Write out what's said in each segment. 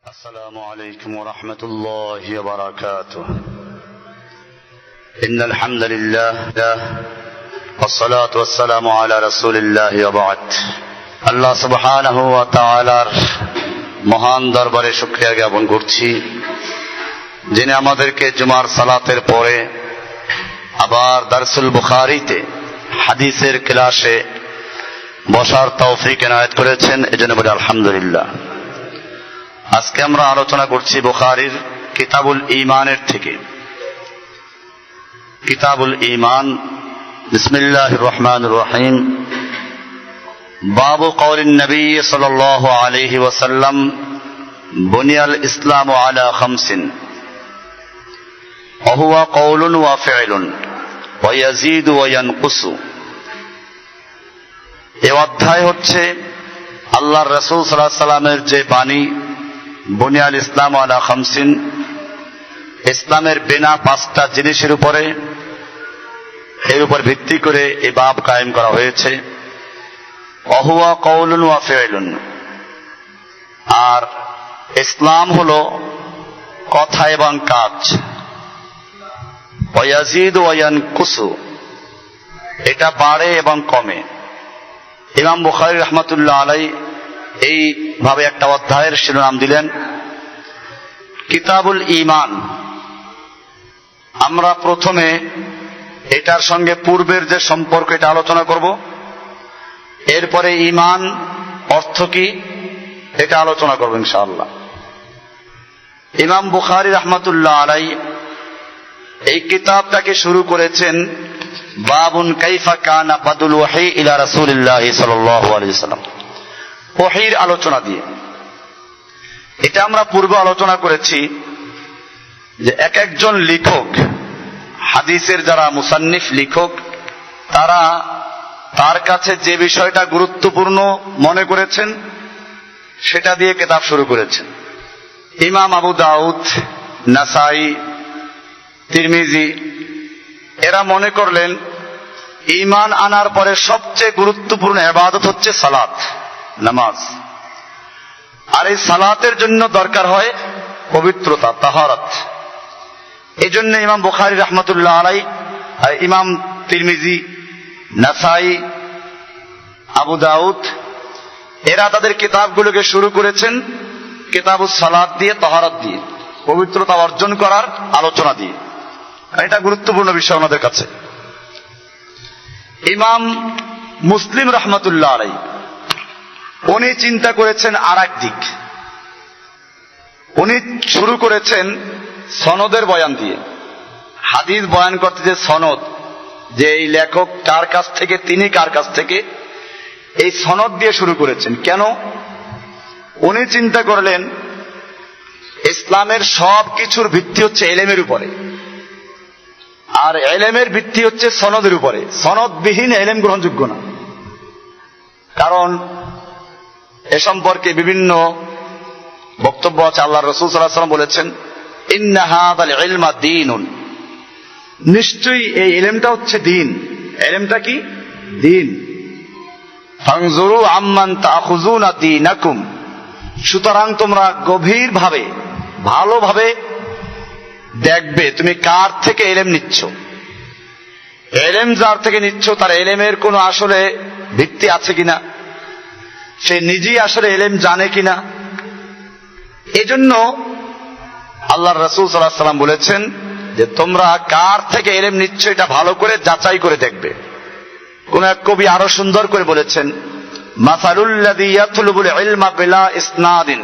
السلام عليكم ورحمة الله وبركاته. إن الحمد لله والصلاة والسلام على رسول الله وبعد. আল্লাহ সুবহানাহু ওয়া তাআলার মহান দরবারে শুকরিয়া জ্ঞাপন করছি, যিনি আমাদেরকে জুমার সালাতের পরে আবার দারসুল বুখারীতে হাদিসের ক্লাসে বসার তৌফিক এনায়েত করেছেন। এজন্য বলি আলহামদুলিল্লাহ। আজকে আমরা আলোচনা করছি বুখারীর কিতাবুল ঈমানের থেকে। কিতাবুল ঈমান, বিসমিল্লাহির রহমানির রহিম। বাবু কওলিন নবী সাল্লাল্লাহু আলাইহি ওয়াসাল্লাম বুনিয়াল ইসলামু আলা খামসিন ওয়া হুয়া কওলুন ওয়া ফি'লুন ওয়া ইয়াজিদু ওয়া ইয়ানকুসু। এই অধ্যায় হচ্ছে আল্লাহর রাসূল সাল্লাল্লাহু আলাইহি ওয়াসাল্লামের যে বাণী, বুনিয়াল ইসলাম আলা খামসিন, ইসলামের বিনা পাঁচটা জিনিসের উপরে, এর উপর ভিত্তি করে এই বাব কায়েম করা হয়েছে। অহুয়া কওলুন ওয়া ফি'লুন, আর ইসলাম হলো কথা এবং কাজ। ওয়া ইয়াজিদু ওয়া ইয়ানকুসু, এটা বাড়ে এবং কমে। ইমাম বুখারী রাহমাতুল্লাহ আলাইহি এইভাবে একটা অধ্যায়ের শিরোনাম দিলেন কিতাবুল ঈমান। আমরা প্রথমে এটার সঙ্গে পূর্বের যে সম্পর্ক এটা আলোচনা করব, এরপরে ঈমান অর্থ কি এটা আলোচনা করব ইনশাআল্লাহ। ইমাম বুখারী রাহমাতুল্লাহ আলাইহি এই কিতাবটাকে শুরু করেছেন বাবুন কাইফা কানা বাদুল ওয়াহী ইলা রাসূলিল্লাহি সাল্লাল্লাহু আলাইহি ওয়াসাল্লাম, ওহীর আলোচনা দিয়ে। এটা আমরা পূর্বে আলোচনা করেছি যে এক একজন লেখক, হাদিসের যারা মুসান্নিফ লেখক, তারা তার কাছে যে বিষয়টা গুরুত্বপূর্ণ মনে করেছেন সেটা দিয়ে কিতাব শুরু করেছেন। ইমাম আবু দাউদ, নাসাই, তিরমিজি এরা মনে করলেন ঈমান আনার পরে সবচেয়ে গুরুত্বপূর্ণ ইবাদত হচ্ছে সালাত, নামাজ। আর এই সালাতের জন্য দরকার হয় পবিত্রতা, তাহারাত। এই জন্য ইমাম বুখারী রাহমাতুল্লাহ আলাইহি, ইমাম তিরমিজি, নাসাই, আবু দাউদ এরা তাদের কিতাবগুলোকে শুরু করেছেন কিতাবুস সালাত দিয়ে, তাহারাত দিয়ে, পবিত্রতা অর্জন করার আলোচনা দিয়ে। এটা গুরুত্বপূর্ণ বিষয় আমাদের কাছে। ইমাম মুসলিম রাহমাতুল্লাহ আলাইহি উনি চিন্তা করেছেন আর এক দিক। উনি শুরু করেছেন সনদের বয়ান দিয়ে। হাদিস বয়ান করতে যে সনদ, যে এই লেখক কার কাছ থেকে, তিনি কার কাছ থেকে, এই সনদ দিয়ে শুরু করেছেন। কেন? উনি চিন্তা করলেন ইসলামের সব কিছুর ভিত্তি হচ্ছে এলেমের উপরে, আর এলেমের ভিত্তি হচ্ছে সনদের উপরে। সনদবিহীন এলেম গ্রহণযোগ্য না। কারণ এ সম্পর্কে বিভিন্ন বক্তব্য আছে। আল্লাহ রাসূল সাল্লাল্লাহু আলাইহি ওয়াসাল্লাম বলেছেন, ইন্না হাযাল ইলমা দীনুন, নিশ্চয়ই এই ইলমটা হচ্ছে দিন। ইলমটা কি? দিন। ফানজুরু আম্মান তাখুযুনা দীনাকুম, সুতরাং তোমরা গভীরভাবে, ভালোভাবে দেখবে তুমি কার থেকে ইলম নিচ্ছ। ইলম যার থেকে নিচ্ছ তার ইলমের কোনো আসলে ভিত্তি আছে কিনা, সে নিজেই আসলে ইলম জানে কিনা। এজন্য আল্লাহর রাসূল সাল্লাল্লাহু আলাইহি ওয়াসাল্লাম বলেছেন যে তোমরা কার থেকে ইলম নিচ্ছ এটা ভালো করে যাচাই করে দেখবে। কোন এক কবি আরো সুন্দর করে বলেছেন, মাসালুল্লাযী ইয়াতলুবুল ইলমা বিলা ইসনাদিন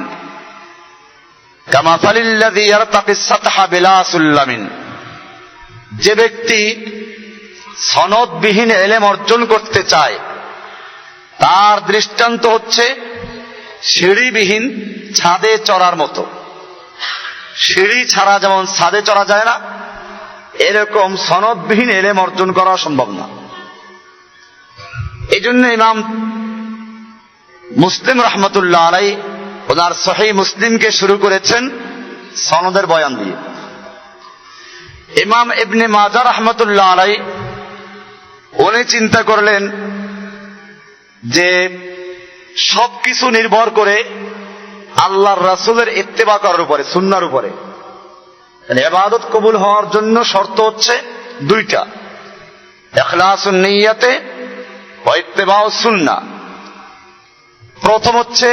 কামাসালিল্লাযী ইয়ারতাকিস সাতহা বিলা সুল্লামিন। যে ব্যক্তি সনদবিহীন ইলম অর্জন করতে চায় তার দৃষ্টান্ত হচ্ছে সিঁড়িবিহীন ছাদে চড়ার মতো। সিঁড়ি ছাড়া যেমন ছাদে চড়া যায় না, এরকম সনদবিহীন ইলম অর্জন করা সম্ভব না। এই জন্য ইমাম মুসলিম রাহমাতুল্লাহ আলাইহি ওনার সহিহ মুসলিমকে শুরু করেছেন সনদের বয়ান দিয়ে। ইমাম ইবনে মাজাহ রাহমাতুল্লাহ আলাইহি উনি চিন্তা করলেন যে সবকিছু নির্ভর করে আল্লাহর রাসূলের ইত্তেবা করার উপরে, সুন্নাহর উপরে। ইবাদত কবুল হওয়ার জন্য শর্ত হচ্ছে দুইটা, ইখলাসুন নিয়্যাতে ওয়া ইত্তেবাউস সুন্নাহ। প্রথম হচ্ছে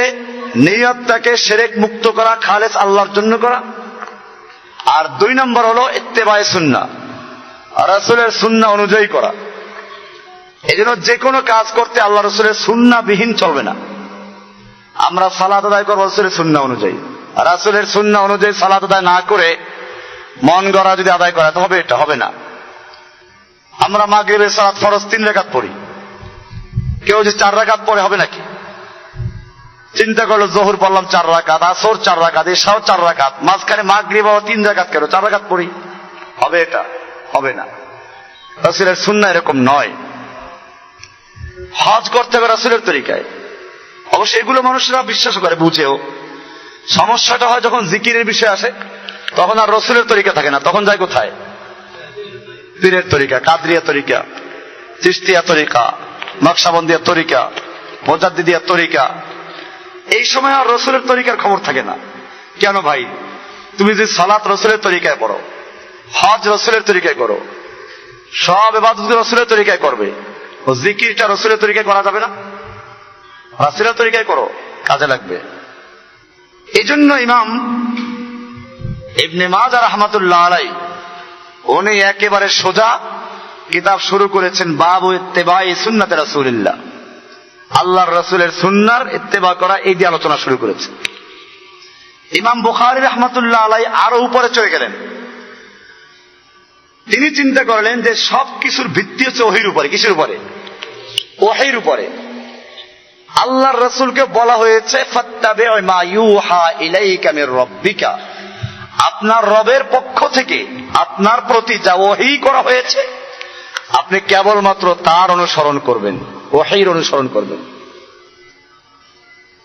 নিয়তটাকে শিরক মুক্ত করা, খালেস আল্লাহর জন্য করা। আর 2 নম্বর হলো ইত্তেবায়ে সুন্নাহ, রাসূলের সুন্নাহ অনুযায়ী করা। এজন্য যে কোনো কাজ করতে আল্লাহ রাসূলের সুন্নাহ বিহীন চলবে না। আমরা সালাত আদায় করব রাসূলের সুন্নাহ অনুযায়ী, রাসূলের সুন্নাহ অনুযায়ী সালাত আদায় না করে মন গড়া যদি আদায় করা তো হবে, এটা হবে না। আমরা মাগরিবের সালাত ফরজ 3 রাকাত পড়ি, কেউ যে 4 রাকাত পড়ে হবে নাকি? চিন্তা করলো যোহর পড়লাম 4 রাকাত, আসর 4 রাকাত, এশাও 4 রাকাত, মাঝখানে মাগরিব 3 রাকাত, কেন 4 রাকাত পড়ি? হবে? এটা হবে না। রাসূলের সুন্নাহ এরকম নয়। হজ করতে হবে রাসূলের তরিকায়, অবশ্যই এগুলো মানুষরা বিশ্বাস করে, বুঝেও। সমস্যাটা হয় যখন জিকিরের বিষয় আসে, তখন আর রাসূলের তরিকা থাকে না, তখন যায় কোথায়? পীরের তরিকা, কাদরিয়া তরিকা, চিশতিয়া তরিকা, নকশবন্দিয়া তরিকা, মুজাদ্দিদিয়া তরিকা। এই সময় আর রাসূলের তরিকার খবর থাকে না। কেন ভাই? তুমি যে সালাত রাসূলের তরিকায় পড়ো, হজ রাসূলের তরিকায় করো, সব ইবাদত রাসূলের তরিকায় করবে, ও জিকিরটা রাসূলের তরিকায় করা যাবে না? রাসূলের তরিকায় করো, কাজে লাগবে। এজন্য ইমাম ইবনে মাজাহ রাহমাতুল্লাহ আলাইহি উনি একেবারে সোজা কিতাব শুরু করেছেন, বাবু ইত্তেবাই সুন্নাতে রাসূলিল্লাহ, আল্লাহর রাসূলের সুন্নাহর ইত্তেবা করা, এই দিয়ে আলোচনা শুরু করেছে। ইমাম বুখারী রাহমাতুল্লাহ আলাইহি আরো উপরে চলে গেলেন। তিনি চিন্তা করলেন যে সব কিছুর ভিত্তি হচ্ছে ওহীর উপরে। কিসের উপরে? ওহীর উপরে। আল্লাহর রাসূলকে বলা হয়েছে ফাত্তাবি' মা ইউহা ইলাইকা মির রাব্বিকা, আপনার রবের পক্ষ থেকে আপনার প্রতি যা ওহী করা হয়েছে আপনি কেবলমাত্র তার অনুসরণ করবেন, ওহীর অনুসরণ করবেন।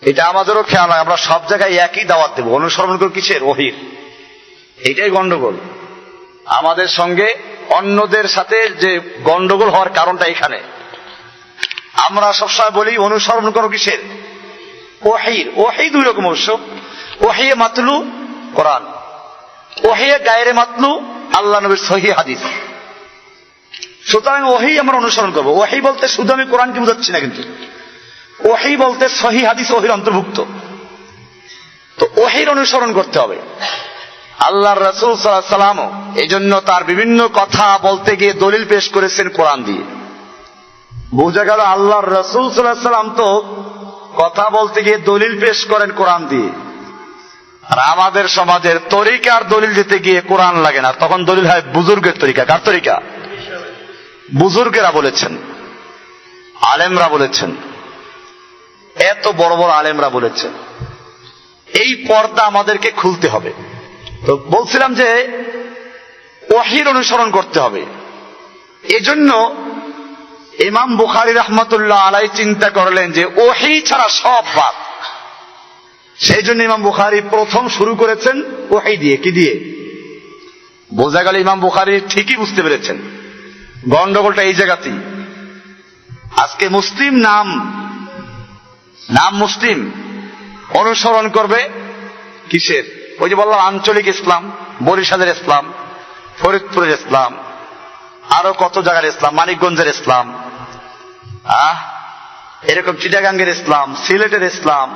এটা আমাদেরও খেয়াল হয়, আমরা সব জায়গায় একই দাওয়াত দেব, অনুসরণ করব কিসের? ওহীর। এটাই গন্ডগোল আমাদের সঙ্গে। অন্যদের সাথে যে গন্ডগোল হওয়ার কারণটা এখানে। আমরা সবসময় বলি অনুসরণ করো কিসের? ওহীর। ওহী 2 রকম অবশ্য, ওহী মাতলু কোরআন, ওহী গায়রে মাতলু আল্লাহ নবীর সহিহ হাদিস। সুতরাং ওহী আমরা অনুসরণ করবো। ওহী বলতে শুধু আমি কোরআনকে বোঝাচ্ছি না, কিন্তু ওহী বলতে সহিহ হাদিস ওহীর অন্তর্ভুক্ত। তো ওহীর অনুসরণ করতে হবে। আল্লাহর রাসূল সাল্লাল্লাহু আলাইহি ওয়াসাল্লাম এই জন্য তার বিভিন্ন কথা বলতে গিয়ে দলিল পেশ করেছেন কোরআন দিয়ে। বোঝা গেল আল্লাহর রাসূল সাল্লাল্লাহু আলাইহি ওয়াসাল্লাম তো কথা বলতে গিয়ে দলিল পেশ করেন কোরআন দিয়ে। আর আমাদের সমাজের তরিকার দলিল দিতে গিয়ে কোরআন লাগে না, তখন দলিল হয় বুজুর্গের তরিকা। কার তরিকা? বুজুর্গেরা বলেছেন, আলেমরা বলেছেন, এত বড় বড় আলেমরা বলেছেন। এই পর্দা আমাদেরকে খুলতে হবে। তো বলছিলাম যে ওহীর অনুসরণ করতে হবে। এজন্য ইমাম বুখারী রাহমাতুল্লাহ আলাইহি চিন্তা করলেন যে ওহী ছাড়া সব বাদ। সেই জন্য ইমাম বুখারী প্রথম শুরু করেছেন ওহী দিয়ে। কি দিয়ে? বোঝা গেল ইমাম বুখারী ঠিকই বুঝতে পেরেছেন গন্ডগোলটা এই জায়গাতেই। আজকে মুসলিম নাম মুসলিম অনুসরণ করবে কিসের? ওই যে বললাম আঞ্চলিক ইসলাম, বরিশালের ইসলাম, ফরিদপুরের ইসলাম, আরো কত জায়গার ইসলাম, মানিকগঞ্জের ইসলাম, এরকম চিটাগাঙ্গের ইসলাম, সিলেটের ইসলাম।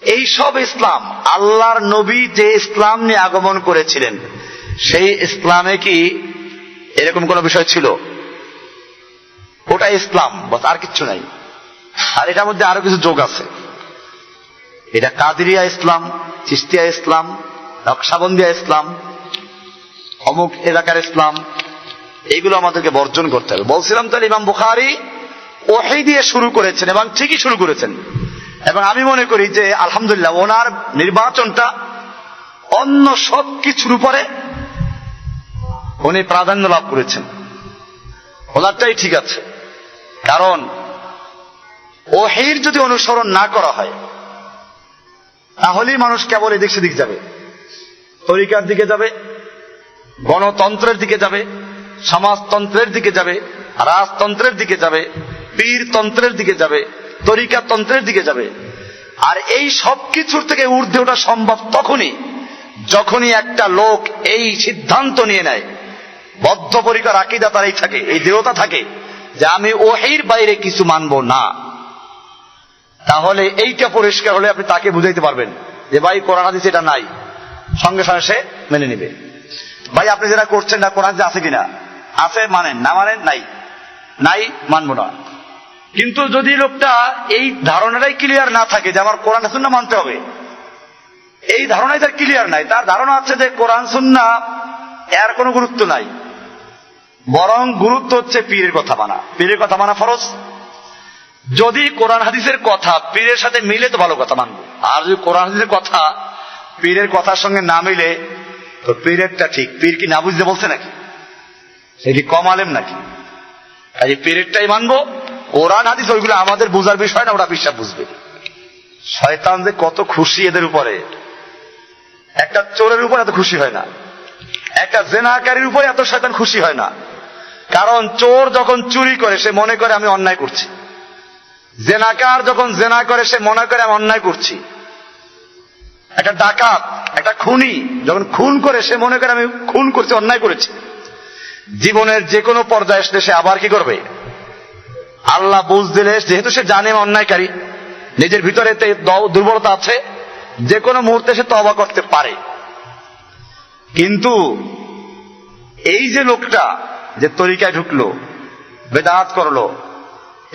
এই সব ইসলাম আল্লাহর নবী যে ইসলাম নিয়ে আগমন করেছিলেন সেই ইসলামে কি এরকম কোন বিষয় ছিল? ওটা ইসলাম, বাস, আর কিচ্ছু নাই। আর এটার মধ্যে আরো কিছু যোগ আছে। এটা কাদেরিয়া ইসলাম, চিশতিয়া ইসলাম, নকশবন্দিয়া ইসলাম, অমুক এলাকার ইসলাম, এইগুলো আমাদেরকে বর্জন করতে হবে। বলছিলাম তাহলে ইমাম বুখারী ওহী দিয়ে শুরু করেছেন এবং ঠিকই শুরু করেছেন। এবং আমি মনে করি যে আলহামদুলিল্লাহ ওনার নির্বাচনটা অন্য সব কিছুর উপরে উনি প্রাধান্য লাভ করেছেন। ওনারটাই ঠিক আছে। কারণ ওহীর যদি অনুসরণ না করা হয় তাহলেই মানুষ কেবল এদিক সেদিক যাবে, তরিকার দিকে যাবে, গণতন্ত্রের দিকে যাবে, সমাজতন্ত্রের দিকে যাবে, রাজতন্ত্রের দিকে যাবে, পীরতন্ত্রের দিকে যাবে, তরিকাতন্ত্রের দিকে যাবে। আর এই সব কিছুর থেকে ঊর্ধ্বে ওঠা সম্ভব তখনই যখনই একটা লোক এই সিদ্ধান্ত নিয়ে নেয়, বদ্ধপরিকর আকীদা তার এই থাকে, এই দৃঢ়তা থাকে যে আমি ওহীর বাইরে কিছু মানব না। তাহলে এইটা পরিষ্কার হলে আপনি তাকে বুঝাইতে পারবেন যে ভাই কোরআন হাদিস এটা নাই, সঙ্গে সঙ্গে সে মেনে নেবে। ভাই আপনি যেটা করছেন না কোরআন হাদিস আছে কিনা, আছে মানেন, না মানেন নাই, নাই মানবো না। কিন্তু যদি লোকটা এই ধারণাটাই ক্লিয়ার না থাকে যে আমার কোরআন সুন্নাহ মানতে হবে, এই ধারণাই তার ক্লিয়ার নাই, তার ধারণা আছে যে কোরআন সুন্নাহ এর কোনো গুরুত্ব নাই, বরং গুরুত্ব হচ্ছে পীরের কথা মানা। পীরের কথা মানা ফরজ। যদি কোরআন হাদিসের কথা পীরের সাথে মিলে তো ভালো কথা মানবো, আর যদি কোরআন হাদিসের কথা পীরের কথার সঙ্গে না মিলে তো পীরেরটা ঠিক। পীর কি না বুঝতে বলছে নাকি? সে কি কম আলেম নাকি? এই পীরেরটাই মানবো। কোরআন হাদিস ওইগুলো আমাদের বোঝার বিষয় না, ওরা বিশ্বাস বুঝবে। শয়তান যে কত খুশি এদের উপরে, একটা চোরের উপর এত খুশি হয় না, একটা জেনাকারীর উপরে এত শয়তান খুশি হয় না। কারণ চোর যখন চুরি করে সে মনে করে আমি অন্যায় করছি, জেনাকার যখন জেনা করে সে মনে করে আমি অন্যায় করছি, একটা ডাকাত একটা খুনি যখন খুন করে সে মনে করে আমি খুন করছি, অন্যায় করেছি। জীবনের যে কোনো পর্যায়ে আসলে সে আবার কি করবে? আল্লাহ বুঝ দিলে, যেহেতু সে জানে অন্যায়কারী, নিজের ভিতরে দুর্বলতা আছে, যে কোনো মুহূর্তে সে তওবা করতে পারে। কিন্তু এই যে লোকটা যে তরিকায় ঢুকলো, বেদাত করলো,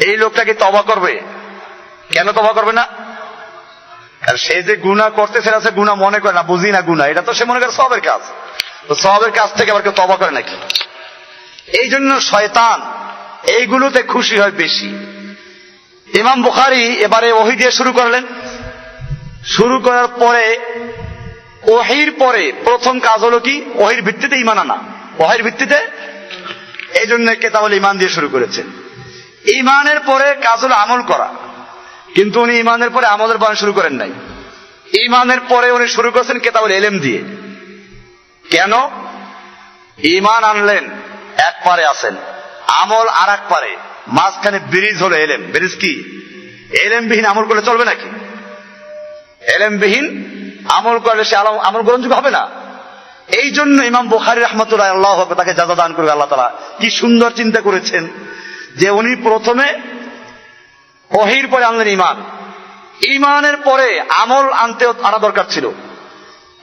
এই লোকটা কি তওবা করবে? কেন তওবা করবে না? আর সে যে গুনাহ করতেছে সে গুনাহ মনে করে না, বুঝি না গুনাহ, এটা তো সে মনে করে সওয়াবের কাজ। তো সওয়াবের কাজ থেকে আবার কেউ তওবা করে নাকি? এই জন্য শয়তান এইগুলোতে খুশি হয় বেশি। ইমাম বুখারী এবারে ওহী দিয়ে শুরু করলেন। শুরু করার পরে ওহীর পরে প্রথম কাজ হলো কি? ওহীর ভিত্তিতে ঈমান আনা। ওহীর ভিত্তিতে, এই জন্য কিতাবুল ঈমান দিয়ে শুরু করেছেন। ঈমানের পরে কাজ হলো আমল করা, কিন্তু উনি ঈমানের পরে আমলের বয়ান শুরু করেন নাই। ঈমানের পরে উনি শুরু করেছেন কিতাবুল ইলম দিয়ে। কেন? ঈমান আনলেন এক পারে আছেন, আমল আর এক পারে, মাঝখানে ব্রিজ হলো ইলম। ব্রিজ কি? ইলমবিহীন আমল করলে চলবে নাকি? ইলমবিহীন আমল করলে সে আমল গ্রহণযোগ্য হবে না। এই জন্য ইমাম বুখারী রাহমাতুল্লাহ আল্লাহ তাকে জাযা দান করবে আল্লাহ তাআলা, কি সুন্দর চিন্তা করেছেন যে উনি প্রথমে ওহীর পরে আনলেন ঈমান, ঈমানের পরে আমল আনা দরকার ছিল,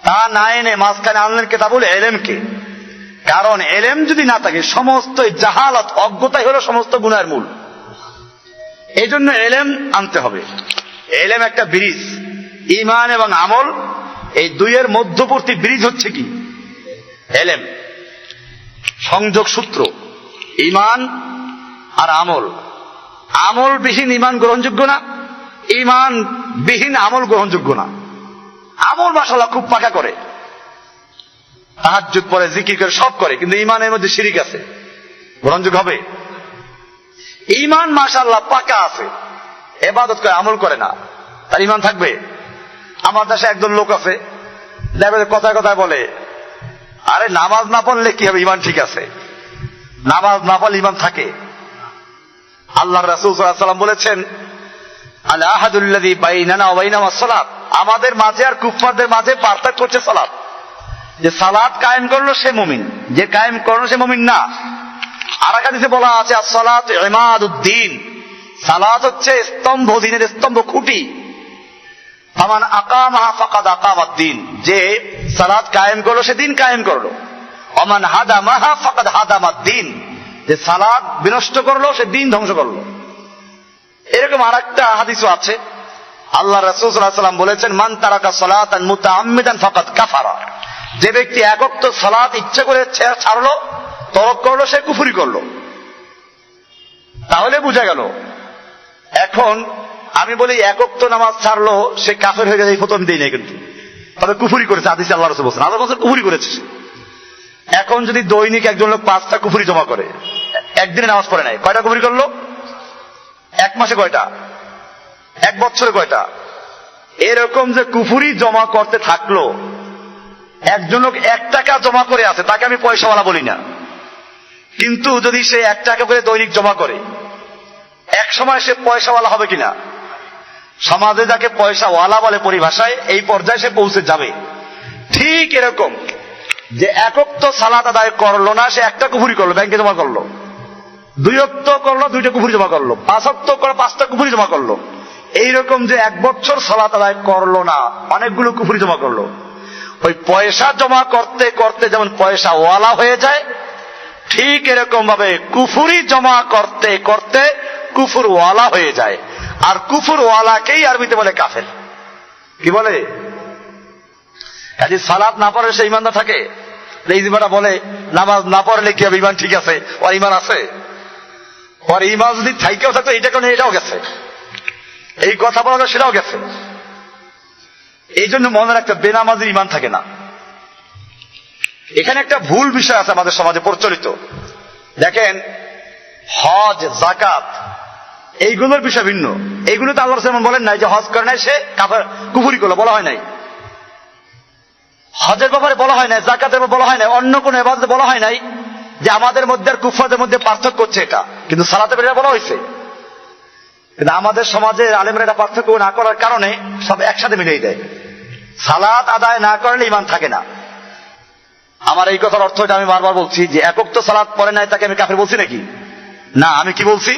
তা না এনে মাঝখানে আনলেন কিতাবুল ইলমকে। কারণ ইলম যদি না থাকে সমস্ত জাহালত, অজ্ঞতাই হলো সমস্ত গুনাহের মূল। এই জন্য ইলম আনতে হবে। ইলম একটা ব্রিজ, ঈমান এবং আমল এই দুইয়ের মধ্যবর্তী ব্রিজ হচ্ছে কি? ইলম, সংযোগ সূত্র। ঈমান আর আমল, আমল বিহীন ঈমান গ্রহণযোগ্য না, ঈমান বিহীন আমল গ্রহণযোগ্য না। আমল মাশাআল্লাহ খুব পাকা করে, তাহাজ্জুদ পড়ে, জিকির করে, সব করে, কিন্তু ঈমানের মধ্যে শিরিক আছে, গ্রহণযোগ্য হবে? ঈমান মাশাআল্লাহ পাকা আছে, ইবাদত করে, আমল করে না, তার ঈমান থাকবে? আমার দেশে একজন লোক আছে, কথায় কথায় বলে আরে নামাজ না পড়লে কি হবে, ঈমান ঠিক আছে। নামাজ না পড়লে ঈমান থাকে? আল্লাহ রাসূল সাল্লাল্লাহু আলাইহি ওয়াসাল্লাম বলেছেন আল আহাদুল্লাযী বাইনানা ওয়া বাইনাহুম আস-সালাত, আমাদের মাঝে আর কুফফারদের মাঝে পার্থক্য হচ্ছে সালাত। যে সালাত কায়েম করলো সে মুমিন, যে কায়েম করলো সে মুমিন না। আর এক হাদিসে বলা আছে আস-সালাতু ইমাদুদ্দিন, সালাত হচ্ছে স্তম্ভ, দ্বীনের স্তম্ভ, খুঁটি। ফামান আকামাহা ফাকাদ আকামাদ-দ্বীন, যে সালাত কায়েম করলো সে দ্বীন কায়েম করলো। ওমান হাদামাহা ফাকাদ হাদামাদ-দ্বীন, যে সালাত বিনষ্ট করলো সে দ্বীন ধ্বংস করলো। এরকম আরেকটা হাদিসও আছে, আল্লাহ রাসূল সাল্লাল্লাহু আলাইহি ওয়াসাল্লাম বলেছেন মান তারাকা সালাতান মুতাআম্মিদান ফাকাদ কাফারা, যে ব্যক্তি এক ওয়াক্ত সালাত ইচ্ছা করে ছাড়লো, তরক করলো, সে কুফরি করলো। তাহলে বোঝা গেল। এখন আমি বলি এক ওয়াক্ত নামাজ ছাড়লো সে কাফের হয়ে গেছে, এই ফতোয়া আমি দেই নাই, কিন্তু তবে কুফরি করেছে। হাদিসে আল্লাহ রাসূল বলেছেন আল্লাহ বলেছেন কুফরি করেছে। এখন যদি দৈনিক একজন লোক 5টা কুফরি জমা করে, একদিনে নামাজ পড়ে নাই, কয়টা কুফরি করলো? এক মাসে কয়টা? এক বছরে কয়টা? এরকম যে কুফরি জমা করতে থাকলো, একজন লোক 1 টাকা জমা করে আছে, তাকে আমি পয়সাওয়ালা বলি না, কিন্তু যদি সে 1 টাকা করে দৈনিক জমা করে, এক সময় সে পয়সাওয়ালা হবে কিনা? সমাজে যাকে পয়সা ওয়ালা বলে পরিভাষায়, এই পর্যায়ে সে পৌঁছে যাবে। ঠিক এরকম যে একক তো সালাত আদায় করলো না, সে একটা কুফরি করলো, ব্যাংকে জমা করলো। 2 ওয়াক্ত করলো, 2টা কুফরি জমা করলো। 5 ওয়াক্ত করে 5টা কুফরি জমা করলো। এইরকম যে 1 বছর সালাত আদায় করলো না, অনেকগুলো কুফরি জমা করলো। ওই পয়সা জমা করতে করতে যেমন পয়সা ওয়ালা হয়ে যায়, ঠিক এরকম ভাবে কুফরি জমা করতে করতে কুফর ওয়ালা হয়ে যায়। আর কুফর ওয়ালাকেই আরবিতে বলে কাফের। কি বলে? কাজে সালাত না পড়লে সে ইমানদার থাকে? এই যে বলে নামাজ না পড়লে কি হবে, ইমান ঠিক আছে, ওর ইমান আছে? ওর ইমান যদি থাইকেও থাকতো, এটা কেন, এটাও গেছে। এই কথা বলা সেটাও গেছে। এই জন্য মনে রাখতে, বেনামাজির ইমান থাকে না। এখানে একটা ভুল বিষয় আছে আমাদের সমাজে প্রচলিত। দেখেন, হজ, যাকাত এইগুলোর বিষয় ভিন্ন। এইগুলো তো আল্লাহ রাসূল বলেন নাই যে হজ করে নাই সে কাফের, কুফরি করলো, বলা হয় নাই। হজের ব্যাপারে বলা হয় নাই, যাকাতের ব্যাপারে বলা হয় নাই, অন্য কোন ইবাদতে বলা হয় নাই যে আমাদের মধ্যে আর কুফারদের মধ্যে পার্থক্য হচ্ছে এটা। কিন্তু সালাতে বেরিয়ে বলা হয়েছে। কিন্তু আমাদের সমাজে আলেমরা এটা পার্থক্য না করার কারণে সব একসাথে মিলিয়ে দেয়। সালাত আদায় না করলে ইমান থাকে না। আমার এই কথার অর্থ এটা আমি বারবার বলছি যে একক তো সালাত পড়ে নাই তাকে আমি কাফের বলছি নাকি? না, আমি কি বলছি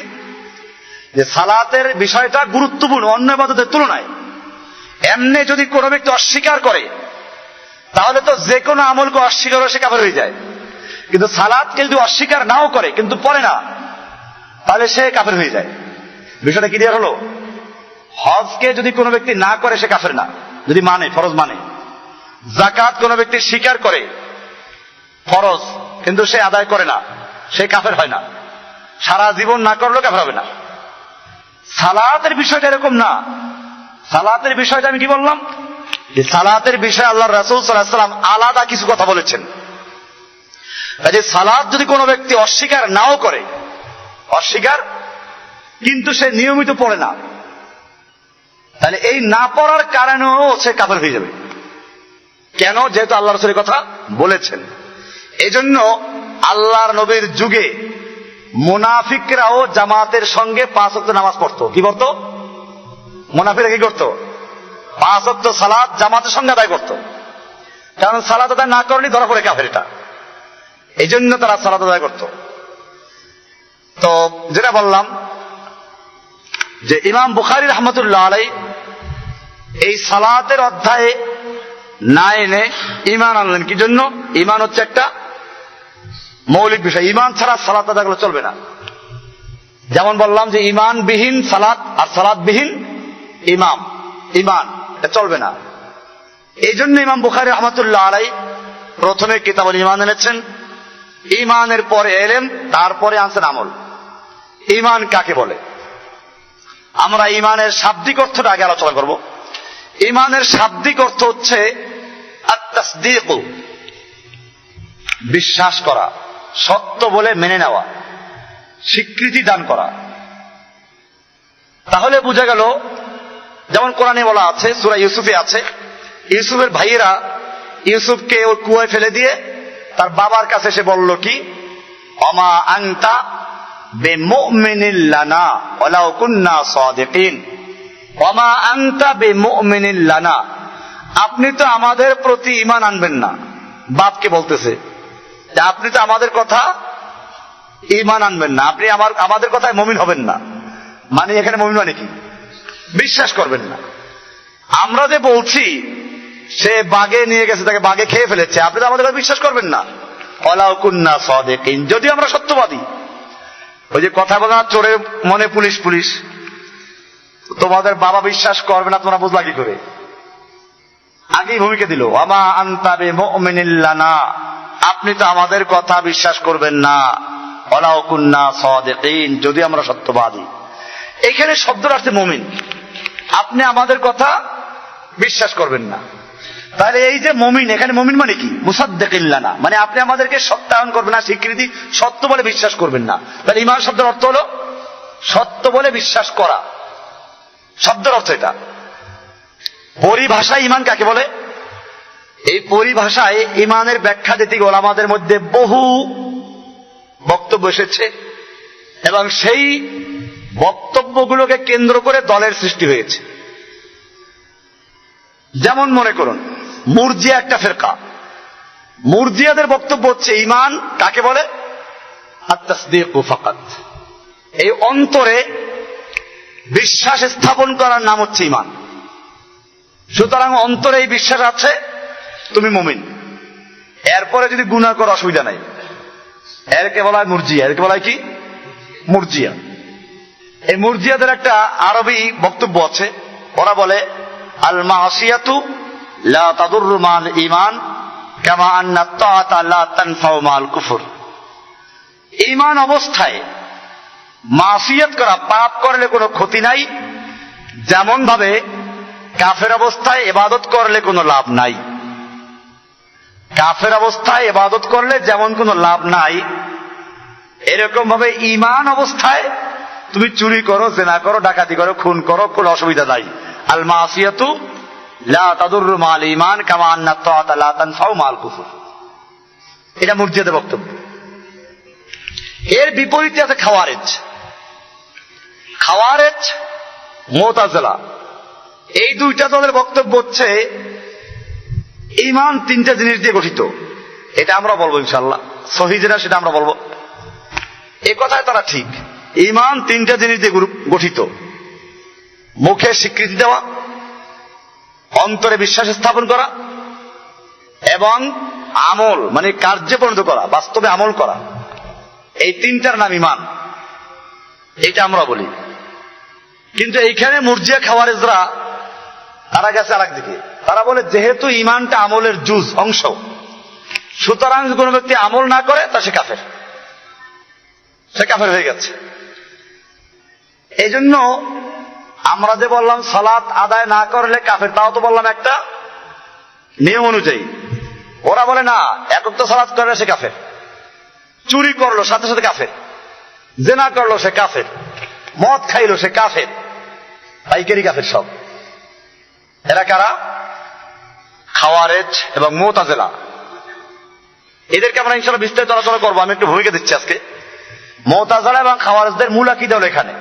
যে সালাতের বিষয়টা গুরুত্বপূর্ণ অন্য ইবাদতের তুলনায়। এমনি যদি কোনো ব্যক্তি অস্বীকার করে, তাহলে তো যে কোনো আমলকে অস্বীকার করে সে কাফের হয়ে যায়। কিন্তু সালাতকে যদি অস্বীকার নাও করে কিন্তু পড়ে না, তাহলে সে কাফের হয়ে যায়। বিষয়টা ক্লিয়ার হলো? হজকে যদি কোনো ব্যক্তি না করে সে কাফের না, যদি মানে, ফরজ মানে। যাকাত কোনো ব্যক্তি স্বীকার করে ফরজ, কিন্তু সে আদায় করে না, সে কাফের হয় না। সারা জীবন না করলেও কাফের হবে না। সালাতের বিষয়টা এরকম না। সালাতের বিষয়টা আমি কি বললাম যে সালাতের বিষয়ে আল্লাহর রাসূল সাল্লাল্লাহু আলাইহি ওয়াসাল্লাম আলাদা কিছু কথা বলেছেন। কাজে সালাত যদি কোনো ব্যক্তি অস্বীকার নাও করে, অস্বীকার কিন্তু সে নিয়মিত পড়ে না, তাহলে এই না পড়ার কারণেও সে কাফের হয়ে যাবে। কেন? যেহেতু আল্লাহ রাসূলের কথা বলেছেন। এজন্য আল্লাহর নবীর যুগে মুনাফিকরাও জামাতের সঙ্গে 5 ওয়াক্ত নামাজ পড়তো। কি পড়তো? মুনাফিকরা কি করতো? 5 ওয়াক্ত সালাত জামাতের সঙ্গে আদায় করতো। কারণ সালাত আদায় না করলে ধরা পড়ে কাফের এটা। এই জন্য তারা সালাত আদায় করতো। তো যেটা বললাম যে ইমাম বুখারী রাহমাতুল্লাহ আলাইহি এই সালাতের অধ্যায়ে না এনে ঈমান আনলেন। কি জন্য? ঈমান হচ্ছে একটা মৌলিক বিষয়। ঈমান ছাড়া সালাত আদায় করলে চলবে না। যেমন বললাম যে ঈমানবিহীন সালাত আর সালাতবিহীন ঈমান, এটা চলবে না। এই জন্য ইমাম বুখারী রাহমাতুল্লাহ আলাইহি প্রথমে কিতাবুল ঈমান এনেছেন, ঈমানের পরে ইলম, তারপরে আনছেন আমল। ঈমান কাকে বলে? আমরা ঈমানের শাব্দিক অর্থটা আগে আলোচনা করব। ঈমানের শাব্দিক অর্থ হচ্ছে আত-তাসদীক, বিশ্বাস করা, সত্য বলে মেনে নেওয়া, স্বীকৃতি দান করা। তাহলে বোঝা গেল, যেমন কোরআনে বলা আছে, সূরা ইউসুফে আছে, ইউসুফের ভাইয়েরা ইউসুফকে ওর কুয়ায় ফেলে দিয়ে তার বাবার কাছে এসে বলল কি, ওমা আনতা বিমুমিনিন লানা ওয়ালাউ কুন্না সাদিকিন। ওমা আনতা বিমুমিনিন লানা, আপনি তো আমাদের প্রতি ঈমান আনবেন না। বাপকে বলতেছে যে আপনি তো আমাদের কথা ঈমান আনবেন না, আপনি আমাদের কথায় মুমিন হবেন না। মানে এখানে মুমিন মানে কি? বিশ্বাস করবেন না। আমরা যে বলছি সে বাগে নিয়ে গেছে, তাকে বাগে খেয়ে ফেলেছে, আপনি তো আমাদের বিশ্বাস করবেন না। ওয়ালাউ কুন্না সাদিকিন, যদি আমরা সত্যবাদী। ওই যে কথা বলে না, চোরের মনে পুলিশ পুলিশ, তোমাদের বাবা বিশ্বাস করবে না, তোমরা বুঝলা কি করে? আগেই ভূমিকা দিল, ওমা আনতা বিমুমিনিন লানা, আপনি তো আমাদের কথা বিশ্বাস করবেন না। ওয়ালাউ কুন্না সাদিকিন, যদি আমরা সত্যবাদী। এখানে শব্দটা আসছে মুমিন, আপনি আমাদের কথা বিশ্বাস করবেন না। তাহলে এই যে মুমিন, এখানে মুমিন মানে কি? মুসাদ্দিকিন লানা, মানে আপনি আমাদেরকে সত্যায়ন করবেন না, স্বীকৃতি, সত্য বলে বিশ্বাস করবেন না। তাহলে ঈমান শব্দের অর্থ হলো সত্য বলে বিশ্বাস করা, শব্দের অর্থ এটা। পরিভাষায় ঈমান কাকে বলে? এই পরিভাষায় ঈমানের ব্যাখ্যা দিতে গিয়ে ওলামাদের মধ্যে বহু বক্তব্য এসেছে, এবং সেই বক্তব্যগুলোকে কেন্দ্র করে দলের সৃষ্টি হয়েছে। যেমন মনে করুন মুরজিয়া একটা ফিরকা, মুরজিয়াদের বক্তব্য হচ্ছে ঈমান কাকে বলে? আত-তাসদীকু ফাকাত, এই অন্তরে বিশ্বাস স্থাপন করার নাম হচ্ছে ঈমান। সুতরাং অন্তরে এই বিশ্বাস আছে তুমি মুমিন, এরপরে যদি গুনাহ করো অসুবিধা নাই, এরকে বলা হয় মুরজিয়া। এরকে বলা হয় কি? মুরজিয়া। এই মুরজিয়াদের একটা আরবি বক্তব্য আছে, ওরা বলে আল মাসিয়াতু লা তাদুররু মাল ঈমান কামা আন্না তাআতা লা তানফাউ মাল কুফর। ঈমান অবস্থায় মাসিয়াত করা, পাপ করলে কোনো ক্ষতি নাই, যেমন ভাবে কাফের অবস্থায় ইবাদত করলে কোনো লাভ নাই। কাফের অবস্থায় ইবাদত করলে যেমন কোনো লাভ নাই, এরকম ভাবে ঈমান অবস্থায় তুমি চুরি করো, জিনা করো, ডাকাতি করো, খুন করো, কোনো অসুবিধা নাই। আল মাসিয়াতু লা তাদুররু মাল ঈমান কামা আন্না তাআতা লা তানফাউ মাল কুফর। এটা মুরজিয়াদের বক্তব্য। এর বিপরীতে আছে খাওয়ারেজ। খাওয়ারেজ, মুতাজিলা, এই দুইটা দলের বক্তব্য হচ্ছে ঈমান তিনটা জিনিস দিয়ে গঠিত। এটা আমরা বলবো ইনশাআল্লাহ, সহিহ যেটা সেটা আমরা বলবো। এই কথায় তারা ঠিক, ঈমান তিনটা জিনিস দিয়ে গঠিত: মুখে স্বীকৃতি দেওয়া, অন্তরে বিশ্বাস স্থাপন করা, এবং আমল মানে কার্যে পরিণত করা, বাস্তবে আমল করা। এই তিনটার নাম ঈমান, এটা আমরা বলি। কিন্তু এইখানে মুরজিয়া খাওয়ারেজরা তারা গেছে আর একদিকে। তারা বলে যেহেতু ঈমানটা আমলের জুজ, অংশ, সুতরাং কোন ব্যক্তি আমল না করে তা সে কাফের, সে কাফের হয়ে গেছে। এই জন্য আমরা যে বললাম সালাত আদায় না করলে কাফের, তাও তো বললাম একটা নিয়ম অনুযায়ী। ওরা বলে না, একক তো সালাত করলে সে কাফের, চুরি করলো সাথে সাথে কাফের, জিনা করলো সে কাফের, মদ খাইলো সে কাফের, পাইকারি কাফের সব। এরা কারা? খাওয়ারেজ এবং মুতাজিলা। এদেরকে আমরা ইনশাআল্লাহ বিস্তারিত আলোচনা করবো, আমি একটু ভূমিকা দিচ্ছি আজকে। মুতাজিলা এবং খাওয়ারেজদের মূল আকীদা হলো এখানে,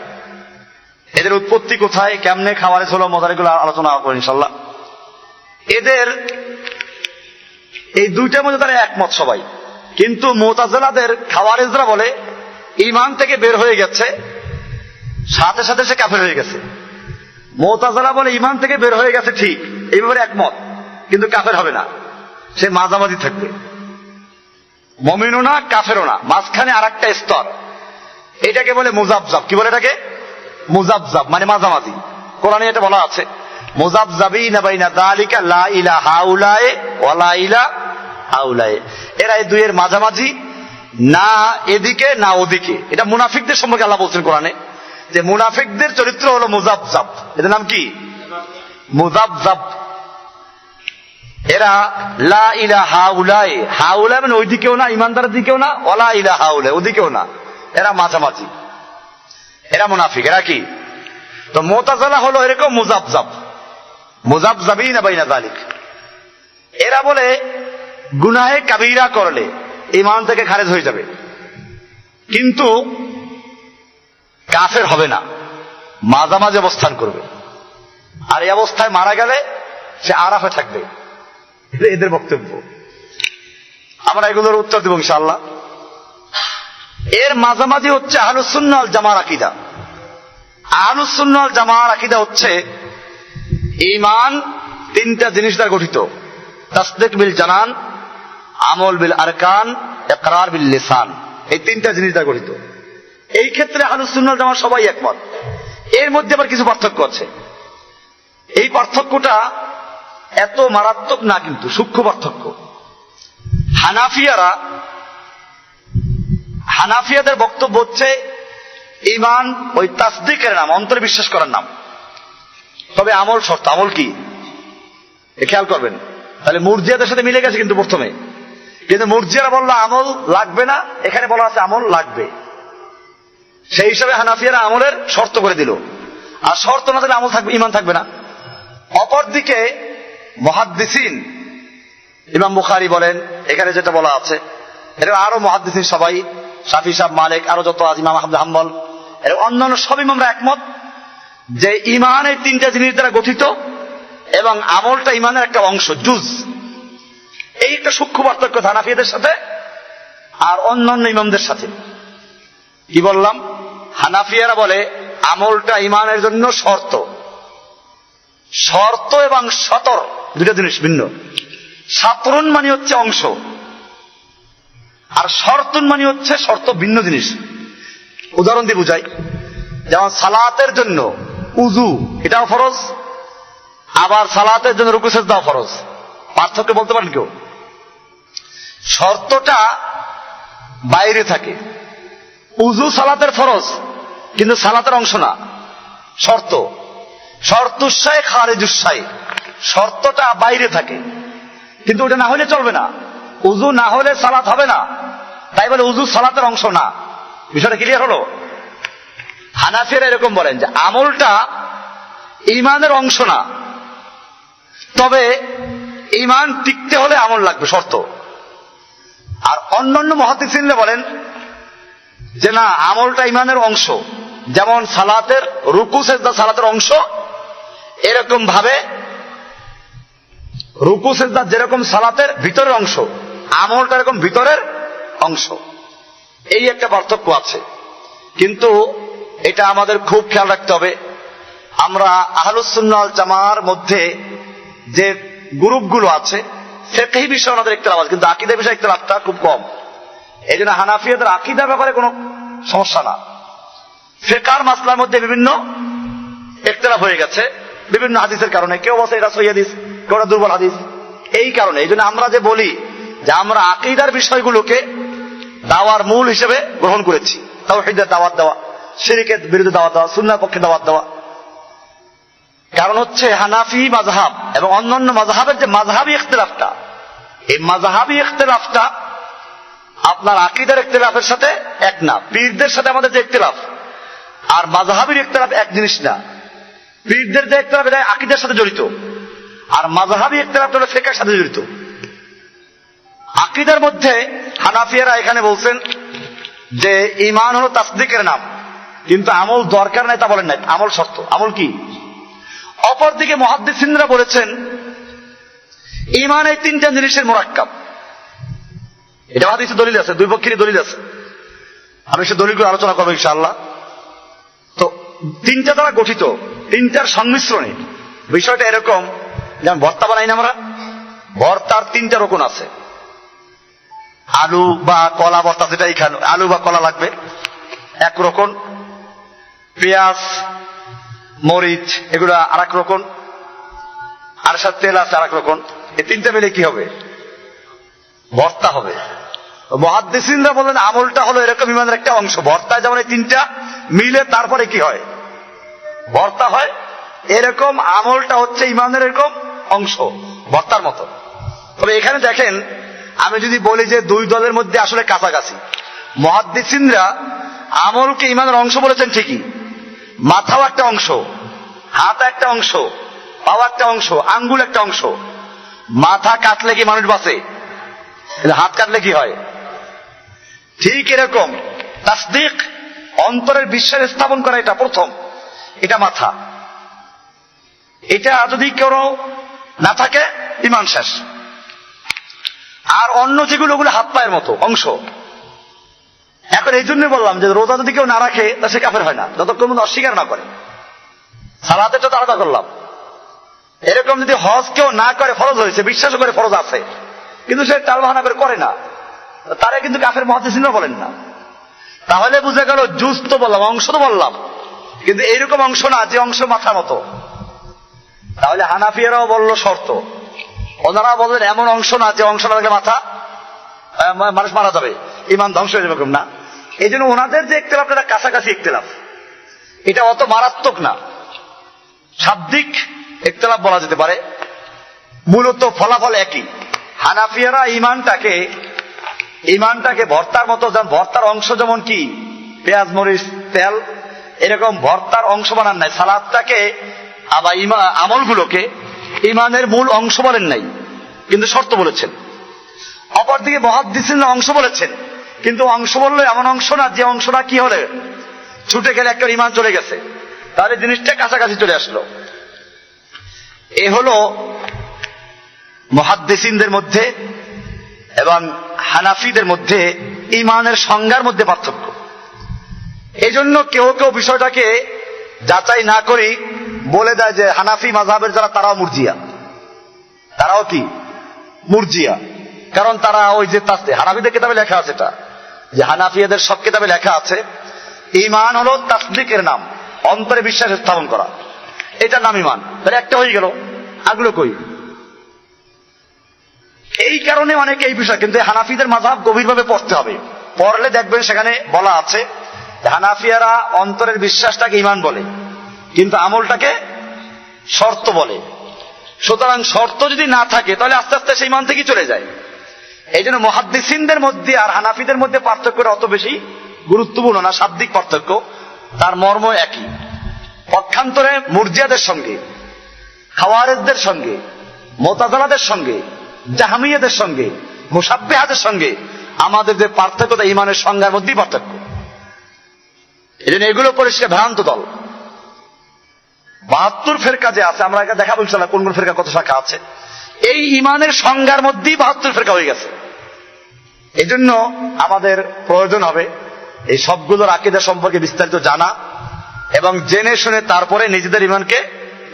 এদের উৎপত্তি কোথায়, কেমনে খাওয়ারেজ হলো, মজারিগুলো আলোচনা করবো ইনশাআল্লাহ। এদের এই দুইটার মধ্যে তারা একমত সবাই। কিন্তু মুতাজিলাদের খাওয়ারেজরা বলে ঈমান থেকে বের হয়ে গেছে, সাথে সাথে সে কাফের হয়ে গেছে। মুতাজিলা বলে ঈমান থেকে বের হয়ে গেছে ঠিক, এই ব্যাপারে একমত, কিন্তু কাফের হবে না, সে মাঝামাঝি থাকবে, মুমিনও না কাফেরও না, মাঝখানে আর একটা স্তর। এটাকে বলে মুযাবযাব। কি বলে এটাকে? মুযাবযাব, মানে মাঝামাঝি। কোরআনে এটা বলা আছে, মুযাবযাবিনা বাইনা যালিকা লা ইলাহা হাউলায়ে ওয়া লা ইলাহা হাউলায়ে। এরা এই দুইয়ের মাঝামাঝি, না এদিকে না ওদিকে। এটা মুনাফিকদের সম্পর্কে আল্লাহ বলছেন কোরআনে, যে মুনাফিকদের চরিত্র হলো মুযাবযাব। এদের নাম কি? মুযাবযাব। এরা লা ইলাহা হাউলায়ে, হাউলায়ে মানে ওইদিকেও না, ইমানদারের দিকেও না, ওয়ালা ইলাহা হাউলায়ে ওদিকেও না, এরা মাঝামাঝি, এরা মুনাফিক। এরা কি? তো মুতাজিলা হলো এরকম মুযাবযাব, মুযাবযাবিনা বাইনা যালিক। এরা বলে গুনাহে কাবীরা করলে ঈমান থেকে খারেজ হয়ে যাবে, কিন্তু কাফের হবে না, মাঝামাঝি অবস্থান করবে, আর এই অবস্থায় মারা গেলে সে আরাফে থাকবে। এদের বক্তব্য, আমরা এগুলোর উত্তর দেব ইনশাআল্লাহ। এর মাঝামাঝি হচ্ছে আহলুস সুন্নাহ ওয়াল জামার আকীদা। আহলুস সুন্নাহ ওয়াল জামার আকীদা হচ্ছে ঈমান তিনটা জিনিস দ্বারা গঠিত: তাসদীক বিল জানান, আমল বিল আরকান, ইকরার বিল লিসান। এই তিনটা জিনিস দ্বারা গঠিত। এই ক্ষেত্রে আহলুস সুন্নাহ ওয়াল জামার সবাই একমত। এর মধ্যে আবার কিছু পার্থক্য আছে। এই পার্থক্যটা এত মারাত্মক না, কিন্তু সূক্ষ্ম পার্থক্য। হানাফিয়াদের বক্তব্য হচ্ছে ঈমান ওই তাসদীকের নাম, অন্তরে বিশ্বাস করার নাম, তবে আমল শর্ত। আমল কি খেয়াল করবেন, তাহলে মুরজিয়াদের সাথে মিলে গেছে কিন্তু প্রথমে। কিন্তু মুরজিয়ারা বললো আমল লাগবে না, এখানে বলা আছে আমল লাগবে। সেই হিসাবে হানাফিয়ারা আমলের শর্ত করে দিল, আর শর্ত না থাকলে আমল থাকবে, ঈমান থাকবে না। অপরদিকে মুহাদ্দিসিন, ইমাম বুখারী বলেন, এখানে যেটা বলা আছে, এটা আরো মুহাদ্দিসিন সবাই, শাফি সাহেব, মালিক, আরো যত ইমাম আহমদ হাম্বল, এর অন্যান্য সব ইমামরা একমত যে ঈমান এই তিনটা জিনিস দ্বারা গঠিত, এবং আমলটা ইমানের একটা অংশ, জুজ। এই একটা সূক্ষ্ম পার্থক্য হানাফিদের সাথে আর অন্যান্য ইমামদের সাথে। কি বললাম? হানাফিয়ারা বলে আমলটা ইমানের জন্য শর্ত। শর্ত এবং সতর দুটো জিনিস ভিন্ন। সাতরুন মানে হচ্ছে অংশ, আর শর্তুন মানে হচ্ছে শর্ত, ভিন্ন জিনিস। উদাহরণ দিয়ে বুঝাই, যেমন সালাতের জন্য উযু এটাও ফরজ, আবার সালাতের জন্য রুকু সিজদাও ফরজ। পার্থক্য বলতে পারেন কেউ? শর্তটা বাইরে থাকে। উযু সালাতের ফরজ, কিন্তু সালাতের অংশ না, শর্ত। শর্তুসাই খারিজুসাই, শর্তটা বাইরে থাকে, কিন্তু ওটা না হলে চলবে না। উযু না হলে সালাত হবে না, তাই বলে উযু সালাতের অংশ না। বিষয়টা ক্লিয়ার হলো? হানাফিরা এরকম বলেন যে আমলটা ইমানের অংশ না, তবে ইমান টিকতে হলে আমল লাগবে, শর্ত। আর অন্যান্য মুহাদ্দিসিনরা বলেন যে না, আমলটা ইমানের অংশ। যেমন সালাতের রুকু সিজদা সালাতের অংশ, এরকম ভাবে রুকু সিজদা যেরকম সালাতের ভিতরের অংশ, আমলটা এরকম ভিতরের অংশ। এই একটা পার্থক্য আছে, কিন্তু এটা আমাদের খুব খেয়াল রাখতে হবে। আমরা আহলুস সুন্নাহ ওয়াল জামার মধ্যে যে গ্রুপগুলো আছে, ফিকহি বিষয়ে আমাদের ইখতিলাফ আছে, কিন্তু আকীদা বিষয়ে ইখতিলাফটা খুব কম। এই জন্য হানাফিয়াদের আকীদার ব্যাপারে কোনো সমস্যা না। ফিকহার মাসলার মধ্যে বিভিন্ন ইখতিলাফ হয়ে গেছে বিভিন্ন হাদিসের কারণে। কেউ বলে এটা সহিহ হাদিস, কেউ এটা দুর্বল হাদিস। এই কারণে এই জন্য আমরা যে বলি যে আমরা আকীদার বিষয়গুলোকে দাওয়ার মূল হিসেবে গ্রহণ করেছি। তাওহীদের দাওয়াত দেওয়া, শিরকের বিরুদ্ধে দাওয়াত দেওয়া, সুন্নাহর পক্ষে দাওয়াত দেওয়া। কারণ হচ্ছে হানাফি মাযহাব এবং অন্যান্য মাযহাবের যে মাযহাবী ইখতিলাফটা, এই মাযহাবী ইখতিলাফটা আপনার আকীদার ইখতিলাফের সাথে এক না। পীরদের সাথে আমাদের যে ইখতিলাফ আর মাযহাবীর ইখতিলাফ এক জিনিস না। পীরদের যে ইখতিলাফ এটা আকীদার সাথে জড়িত, আর মাযহাবী ইখতিলাফটা হলো ফিকহের সাথে জড়িত। আকীদার মধ্যে হানাফিয়ারা এখানে বলছেন যে ঈমান হলো তাসদিকের নাম, কিন্তু আমল দরকার নাই তা বলেন নাই, আমল শর্ত। আমল কি? অপরদিকে মুহাদ্দিসিনরা বলেছেন ঈমান এই তিনটা জিনিসের মুরাক্কাব। এটা হাদিসে দলিল আছে, দুই পক্ষেরই দলিল আছে। আমি সে দলিলগুলো আলোচনা করবো ইনশাআল্লাহ। তো তিনটা দ্বারা গঠিত, তিনটার সংমিশ্রণে। বিষয়টা এরকম, যেমন ভর্তা বানাই না আমরা, ভর্তার তিনটা রকম আছে। আলু বা কলা ভর্তা, যেটা এখানে আলু বা কলা লাগবে এক রকম, পেঁয়াজ মরিচ এগুলো আর এক রকম, আর সাথে তেল আছে আর এক রকম। এই তিনটা মিলে কি হবে? ভর্তা হবে। মুহাদ্দিসিনরা বলেন আমলটা হলো এরকম ইমানের একটা অংশ। ভর্তায় যেমন এই তিনটা মিলে তারপরে কি হয়? ভর্তা হয়। এরকম আমলটা হচ্ছে ইমানের এরকম অংশ, ভর্তার মতো। তবে এখানে দেখেন, আমি যদি বলি যে দুই দলের মধ্যে আসলে কাছাকাছি, মুহাদ্দিসিনরা আমলকে ইমানের অংশ বলেছেন ঠিকই, মাথাও একটা অংশ, হাত একটা অংশ, পাও একটা অংশ, আঙ্গুল একটা অংশ। মাথা কাটলে কি মানুষ বাঁচে? হাত কাটলে কি হয়? ঠিক এরকম তাসদিক, অন্তরের বিশ্বাস স্থাপন করা, এটা প্রথম, এটা মাথা। এটা যদি কেউ না থাকে ঈমান শেষ। আর অন্য যেগুলো ওগুলো হাত পায়ের মতো অংশ। এখন এই জন্য বললাম যে রোজা যদি কেউ না রাখে তা সে কাফের হয় না, যতক্ষণ পর্যন্ত অস্বীকার না করে। সালাতেরটা তো আলাদা করলাম। এরকম যদি হজ কেউ না করে, ফরজ হয়েছে, বিশ্বাস করে ফরজ আছে, কিন্তু সে টাল বাহানা করে না, তারে কিন্তু কাফের মুহাদ্দিসিনরা বলেন না। তাহলে বুঝে গেল জুজ তো বললাম, অংশ তো বললাম, কিন্তু এইরকম অংশ না যে অংশ মাথা মতো। তাহলে হানাফিয়ারাও বললো শর্ত, ওনারা বললেন এমন অংশ না যে অংশ না থাকলে মাথা মানুষ মারা যাবে, ঈমান ধ্বংস হয়ে যাবে না। এই জন্য ওনাদের যে ইখতিলাফ, এটা কাছাকাছি ইখতিলাফ, এটা অত মারাত্মক না, শাব্দিক ইখতিলাফ বলা যেতে পারে। মূলত ফলাফল একই। হানাফিয়ারা ঈমানটাকে ভর্তার মতো, যেমন ভর্তার অংশ যেমন কি পেঁয়াজ মরিচ তেল, এরকম ভর্তার অংশ বানান নাই। সালাদটাকে আবার আমলগুলোকে ঈমানের মূল অংশ বলেন নাই, কিন্তু শর্ত বলেছেন। অপরদিকে মুহাদ্দিসিনরা অংশ বলেছেন, কিন্তু অংশ বললে এমন অংশ না যে অংশটা কি হলে ছুটে গেলে একটা ঈমান চলে গেছে, তাহলে জিনিসটা কাছাকাছি চলে আসলো। এ হলো মুহাদ্দিসিনদের মধ্যে এবং হানাফিদের মধ্যে ঈমানের সংজ্ঞার মধ্যে পার্থক্য। এই জন্য কেউ কেউ বিষয়টাকে যাচাই না করে বলে দেয় যে হানাফি মাযহাবের যারা তারাও মুরজিয়া, তারাও কি মুরজিয়া। কারণ তারা ওই যে হানাফিদের কিতাবে লেখা আছে, এটা যে হানাফিয়াদের সব কিতাবে লেখা আছে ঈমান হলো তাসদিকের নাম, অন্তরে বিশ্বাস স্থাপন করা, এটার নাম ঈমান। তাহলে একটা হয়ে গেল, আগলো কই? এই কারণে অনেকে এই বিষয়, কিন্তু হানাফিদের মাযহাব গভীরভাবে পড়তে হবে। পড়লে দেখবেন সেখানে বলা আছে হানাফিয়ারা অন্তরের বিশ্বাসটাকে ঈমান বলে, কিন্তু আমলটাকে শর্ত বলে। সুতরাং শর্ত যদি না থাকে তাহলে আস্তে আস্তে সেই ঈমান থেকে চলে যায়। এই জন্য মুহাদ্দিসিনদের মধ্যে আর হানাফিদের মধ্যে পার্থক্যটা অত বেশি গুরুত্বপূর্ণ না, শাব্দিক পার্থক্য, তার মর্ম একই। পক্ষান্তরে মুরজিয়াদের সঙ্গে, খাওয়ারিজদের সঙ্গে, মুতাজিলাদের সঙ্গে, জাহমিয়াদের সঙ্গে, মুশাব্বিহাদের সঙ্গে আমাদের যে পার্থক্যটা ঈমানের সংজ্ঞার মধ্যেই পার্থক্য। এই জন্য এগুলো পরিষ্কার ভ্রান্ত দল। 72 ফেরকা যে আছে, আমরা এটা দেখাবো ইনশাআল্লাহ কোন কোন ফেরকা কত শাখা আছে। এই ঈমানের সংজ্ঞার মধ্যেই 72 ফেরকা হয়ে গেছে। এই জন্য আমাদের প্রয়োজন হবে এই সবগুলোর আকীদা সম্পর্কে বিস্তারিত জানা এবং জেনে শুনে তারপরে নিজেদের ঈমানকে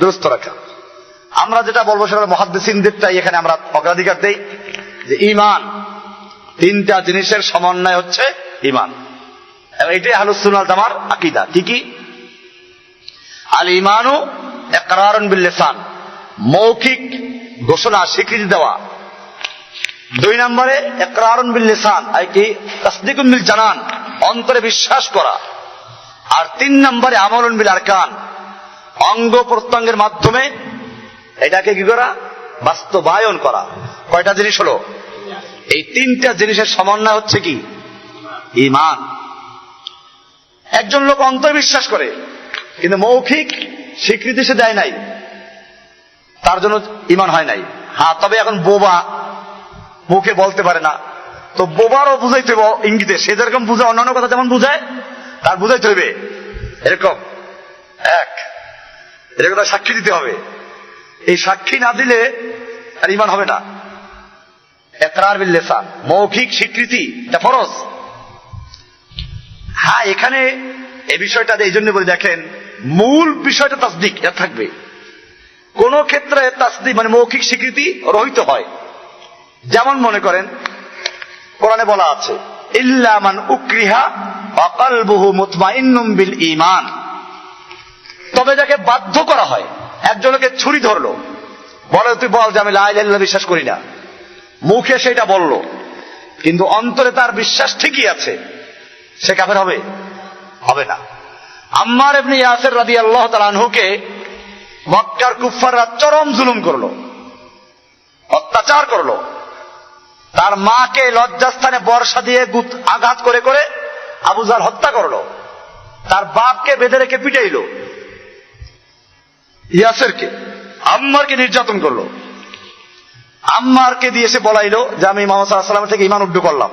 দুরুস্ত রাখা। আমরা যেটা বলবো সেটা মুহাদ্দিসিনদেরটাই এখানে আমরা অগ্রাধিকার দেই, যে ঈমান তিনটা জিনিসের সমন্বয় হচ্ছে ঈমান, এবং এটাই আহলুস সুন্নাহ ওয়াল জামার আকীদা। কি কি? আল ঈমানু ইকরারুন বিল লিসান, মৌখিক ঘোষণা স্বীকৃতি দেওয়া। 2 নম্বরে ইকরারুন বিল লিসান আই কি তাসদীকুন বিল জানান, অন্তরে বিশ্বাস করা। আর 3 নম্বরে আমলুন বিল আরকান, অঙ্গ প্রত্যঙ্গের মাধ্যমে এটাকে কি করা? বাস্তবায়ন করা। কয়টা জিনিস হলো? এই 3টা জিনিসের সমন্বয় হচ্ছে কি? ঈমান। একজন লোক অন্তরে বিশ্বাস করে কিন্তু মৌখিক স্বীকৃতি সে দেয় নাই, তার জন্য ঈমান হয় নাই। হ্যাঁ, তবে এখন বোবা, মুখে বলতে পারে না, তো বোবারও বুঝাইতে হবে ইঙ্গিতে। সে যেরকম বুঝায়, অন্যান্য কথা যেমন বুঝায় তার বুঝাইতে হবে এরকম এরকম সাক্ষী দিতে হবে। এই সাক্ষী না দিলে আর ঈমান হবে না। ইকরার বিল লিসান, মৌখিক স্বীকৃতি, এটা ফরজ। হ্যাঁ, এখানে এই বিষয়টা এই জন্য বলে, দেখেন মূল বিষয়টা তাসদিক, এটা থাকবে। কোন ক্ষেত্রে তাসদিক মানে মৌখিক স্বীকৃতি রহিত হয়। যেমন মনে করেন কোরআনে বলা আছে ইল্লা মান উকরিহা ওয়া কলবুহু মুতমাইন্নুম বিল ঈমান, তবে যাকে বাধ্য করা হয়। একজনকে ছুরি ধরলো, বলে তুই বল যে আমি লা ইলাহা ইল্লাল্লাহ বিশ্বাস করি না, মুখে সেটা বলল কিন্তু অন্তরে তার বিশ্বাস ঠিকই আছে, সে কাফের হবে? হবে না। আম্মার ইবনে ইয়াসির রাদিয়াল্লাহু তাআলা আনহুকে মক্কার কুফফাররা চরম জুলুম করলো, অত্যাচার করলো। তার মাকে লজ্জাস্থানে বর্ষা দিয়ে আঘাত করে করে আবু জাহল হত্যা করলো। তার বাপকে বেঁধে রেখে পিটাইলো, ইয়াসিরকে, আম্মারকে নির্যাতন করলো। আম্মারকে দিয়ে এসে বলাইলো যে আমি মুহাম্মদ সাল্লাল্লাহু আলাইহি ওয়াসাল্লাম থেকে ঈমান উদ্ধ করলাম।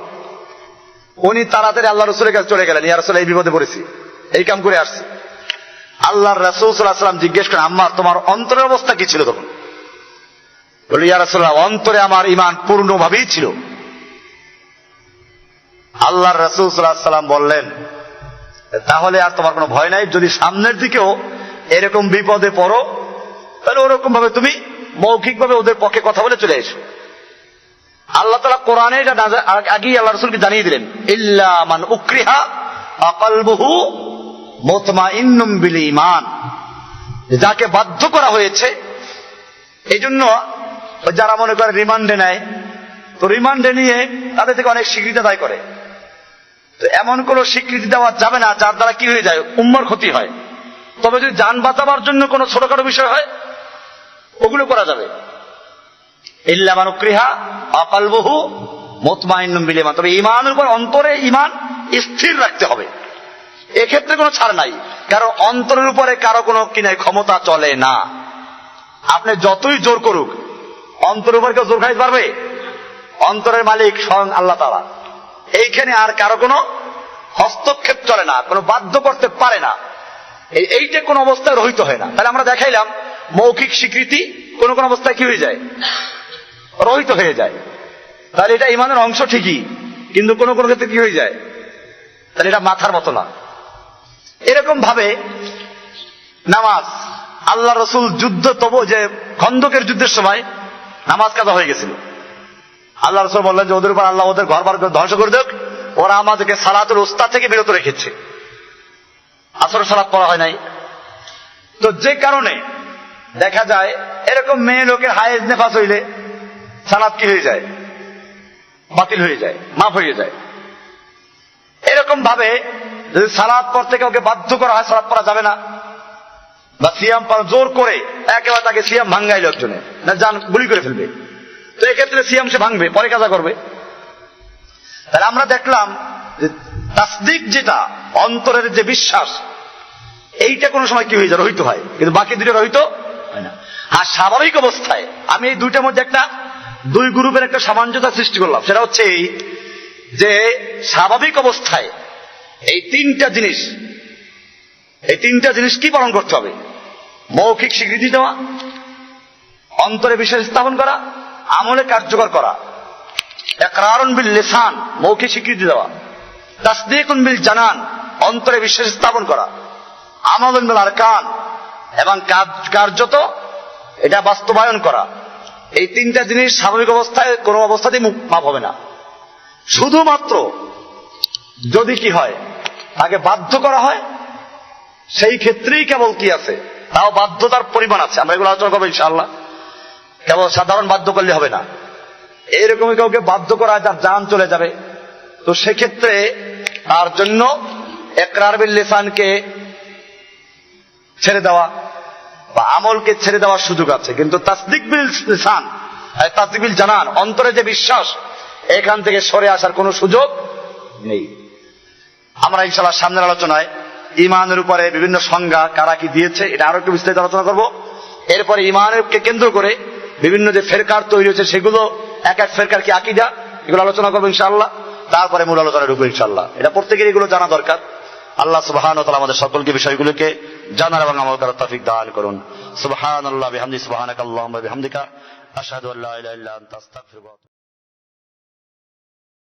উনি তাড়াতাড়ি আল্লাহ রাসূলের কাছে চলে গেলেন, ইয়া রাসূল এই বিপদে পড়েছি, এই কাম করে আসছি। আল্লাহর রাসূল সাল্লাল্লাহু আলাইহি ওয়াসাল্লাম জিজ্ঞেস করেন, আম্মার তোমার অন্তরের অবস্থা কি ছিল তখন? বলে, ইয়া রাসূলুল্লাহ অন্তরে আমার ঈমান পূর্ণভাবেই ছিল। আল্লাহর রাসূল সাল্লাল্লাহু আলাইহি ওয়াসাল্লাম বললেন, তাহলে আর তোমার কোনো ভয় নাই, যদি সামনের দিকেও এরকম বিপদে পড়ো তাহলে ওরকম ভাবে তুমি মৌখিকভাবে ওদের পক্ষে কথা বলে চলে এসো। আল্লাহ তাআলা কোরআনে এটা আগেই আল্লাহ রাসূলকে জানিয়ে দিলেন, ইল্লা মান উকরিহা ওয়া কলবুহু মুতমাইন্নুম বিল ঈমান, যাকে বাধ্য করা হয়েছে। এই জন্য যারা মনে করে রিমান্ডে নেয়, তো রিমান্ডে নিয়ে তাদের থেকে অনেক স্বীকৃতি আদায় করে। তো এমন কোন স্বীকৃতি দেওয়া যাবে না যার দ্বারা কি হয়ে যায়, উম্মার ক্ষতি হয়। তবে যদি জান বাঁচাবার জন্য কোনো ছোটখাটো বিষয় হয় ওগুলো করা যাবে। ইল্লা মান উকরিহা ওয়া কলবুহু মুতমাইন্নুম বিল ঈমান, তবে ঈমানের উপর অন্তরে ঈমান স্থির রাখতে হবে। এক্ষেত্রে কোনো ছাড় নাই, কারণ অন্তরের উপরে কারো কোনো কিনাই ক্ষমতা চলে না। আপনি যতই জোর করুক, অন্তরের উপর কেউ জোর খাইতে পারবে? অন্তরের মালিক স্বয়ং আল্লাহ তাআলা। এইখানে আর কারো কোনো হস্তক্ষেপ চলে না, কোনো বাধ্য করতে পারে না। এইটা কোন অবস্থায় রহিত হয় না। তাহলে আমরা দেখাইলাম মৌখিক স্বীকৃতি কোন কোন অবস্থায় কি হয়ে যায়, রহিত হয়ে যায়। তাহলে এটা ইমানের অংশ ঠিকই, কিন্তু কোন কোন ক্ষেত্রে কি হয়ে যায়, তাহলে এটা মাথার মতো না। এরকম ভাবে নামাজ, আল্লাহ রসুল যুদ্ধ, তবু যে খন্দকের যুদ্ধের সময় নামাজ কাজা হয়ে গেছিল, আল্লাহ রসুল বললেন যে ওদের উপর আল্লাহ ওদের ঘর বার ধ্বংস করে দেখ, ওরা আমাদেরকে সালাতুল উস্তা থেকে বিরত রেখেছে, আসর সালাত পড়া হয় নাই। তো যে কারণে দেখা যায় এরকম মেয়ে লোকের হায়েজ নেফাস হইলে সালাত কি হয়ে যায়, বাতিল হয়ে যায়, মাফ হয়ে যায়। এরকম ভাবে যদি সালাত পড়তে কাউকে বাধ্য করা হয়, সালাত পড়া যাবে না, বা সিয়াম পড়া জোর করে একেবারে তাকে সিয়াম ভাঙ্গাইল একজনে, না জান গুলি করে ফেলবে, তো এক্ষেত্রে সিয়াম সে ভাঙবে, পরে কাজা করবে। তাহলে আমরা দেখলাম যে তাসদিক, যেটা অন্তরের যে বিশ্বাস, এইটা কোনো সময় কি হয়ে যায়, রহিত হয়, কিন্তু বাকি দুটো রহিত হয় না। আর স্বাভাবিক অবস্থায় আমি এই দুইটার মধ্যে একটা দুই গ্রুপের একটা সামঞ্জস্য সৃষ্টি করলাম, সেটা হচ্ছে এই যে স্বাভাবিক অবস্থায় এই তিনটা জিনিস কি পালন করতে হবে: মৌখিক স্বীকৃতি দেওয়া, অন্তরে বিশ্বাস স্থাপন করা, আমলে কার্যকর করা। ইকরারুন বিল লিসান, মৌখিক স্বীকৃতি দেওয়া; তাসদীকুন বিল জানান, অন্তরে বিশ্বাস স্থাপন করা; আমালুন বিল আরকান, এবং কার্যত এটা বাস্তবায়ন করা। এই তিনটা জিনিস স্বাভাবিক অবস্থায় কোনো অবস্থাতেই মাপ হবে না। শুধুমাত্র যদি কি হয়, তাকে বাধ্য করা হয়, সেই ক্ষেত্রেই কেবল কি আছে, তাও বাধ্যতার পরিমাণ আছে, আমরা এগুলো আলোচনা করবো ইনশাআল্লাহ। কেবল সাধারণ বাধ্য করলে হবে না, এইরকমই কাউকে বাধ্য করা যার জান চলে যাবে, তো সেক্ষেত্রে তার জন্য ইকরার বিল লিসানকে ছেড়ে দেওয়া বা আমলকে ছেড়ে দেওয়ার সুযোগ আছে, কিন্তু তাসদিক বিল লিসান, তাসদিক বিল জানান, অন্তরে যে বিশ্বাস, এখান থেকে সরে আসার কোনো সুযোগ নেই। আমরা ইনশাআল্লাহ সামনের আলোচনায় ইমানের উপরে বিভিন্ন সংজ্ঞা কারা কি দিয়েছে এটা আরো একটু বিস্তারিত আলোচনা করব। এরপরে ইমানকে কেন্দ্র করে বিভিন্ন যে ফেরকার তৈরি হয়েছে, সেগুলো এক এক ফেরকার কি আকীদা, এগুলো আলোচনা করবো ইনশাআল্লাহ। তারপরে মূল আলোচনায় ঢুকবো ইনশাআল্লাহ। এটা প্রত্যেকের এগুলো জানা দরকার। আল্লাহ সুবহানাহু ওয়া তাআলা আমাদের সকলকে বিষয়গুলোকে জানার এবং আমল করার তৌফিক দান করুন। সুবহানাল্লাহি ওয়া বিহামদিহি, সুবহানাকাল্লাহুম্মা ওয়া বিহামদিকা, আশহাদু আল্লা ইলাহা ইল্লা আনতা, আস্তাগফিরুকা।